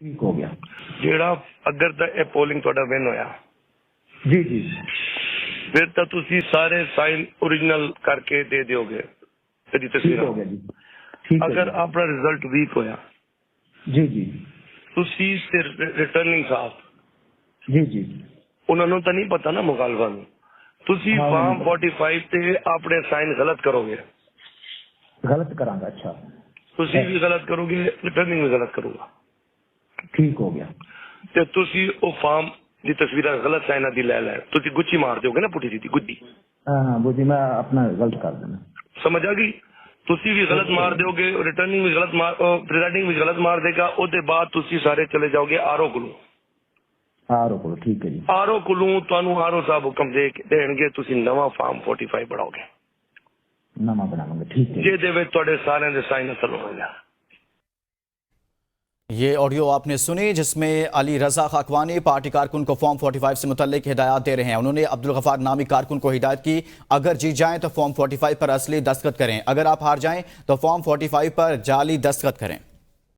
ठीक हो गया ਜਿਹੜਾ ਅਗਰ ਤਾਂ ਇਹ ਪੋਲਿੰਗ ਤੁਹਾਡਾ ਵਿਨ ਹੋਇਆ जी जी ਫਿਰ ਤਾਂ ਤੁਸੀਂ ਸਾਰੇ ਸਾਈਨ ओरिजिनल ਕਰਕੇ ਦੇ ਦਿਓਗੇ ਇਹਦੀ ठीक ਤਸਵੀਰਾਂ हो गया जी ठीक है ਅਗਰ ਆਪਣਾ ਰਿਜ਼ਲਟ ਵੀਕ ਹੋਇਆ जी जी ਤੁਸੀਂ ਸਿਰ ਰਿਟਰਨਿੰਗ ਸਾਹਿਬ जी जी ਉਹਨਾਂ ਨੂੰ ਤਾਂ ਨਹੀਂ ਪਤਾ ਨਾ ਮੁਖਾਲਫਾ ਨੂੰ ਤੁਸੀਂ हाँ, ਫਾਰਮ हाँ। 45 ਤੇ ਆਪਣੇ ਸਾਈਨ ਗਲਤ ਕਰੋਗੇ गलत करांगा अच्छा ਤੁਸੀਂ ਵੀ ਗਲਤ ਕਰੋਗੇ ਰਿਟਰਨਿੰਗ ਵੀ ਗਲਤ ਕਰੂਗਾ ठीक हो गया ਤੇ ਤੁਸੀਂ ਉਹ ਫਾਰਮ ਦੀ ਤਸਵੀਰਾਂ ਗਲਤ ਸਾਈਨਾਂ ਦੀ ਲੈ ਤੁਸੀਂ ਗੁੱਚੀ ਮਾਰ ਦਿਓਗੇ ਨਾ ਪੁੱਠੀ ਸਿੱਧੀ ਗੁੱਡੀ हाँ हाँ वो जी मैं अपना गलत कर देना ਸਮਝ ਆ ਗਈ ਤੁਸੀਂ ਵੀ ਗਲਤ ਮਾਰ ਦਿਓਗੇ ਰਿਟਰਨਿੰਗ ਵੀ ਗਲਤ ਮਾਰ ਪ੍ਰੀਜ਼ਾਈਡਿੰਗ ਵੀ ਗਲਤ ਮਾਰ ਦੇਗਾ ਉਹਦੇ ਬਾਅਦ ਤੁਸੀਂ ਸਾਰੇ ਚਲੇ ਜਾਓਗੇ ਆਰਓ ਕੋਲੋਂ रोको ठीक है जी ਆਰਓ ਕੋਲੋਂ ਤੁਹਾਨੂੰ ਆਰਓ ਸਾਹਿਬ ਹੁਕਮ ਦੇਣਗੇ ਤੁਸੀਂ ਨਵਾਂ ਫਾਰਮ 45 ਬਣਾਓਗੇ नवा बनाऊंगा ठीक है ਜਿਹਦੇ ਵਿੱਚ ਤੁਹਾਡੇ ਸਾਰਿਆਂ ਦੇ ਸਾਈਨ ਅਸਲ ਹੋਣਗੇ। ये ऑडियो आपने सुनी जिसमें अली रजा खाकवानी पार्टी कारकुन को फॉर्म 45 से मुतल्लिक हिदायत दे रहे हैं। उन्होंने अब्दुल गफ्फार नामी कारकुन को हिदायत की, अगर जीत जाएं तो फॉर्म 45 पर असली दस्तखत करें, अगर आप हार जाएं तो फॉर्म 45 पर जाली दस्तखत करें।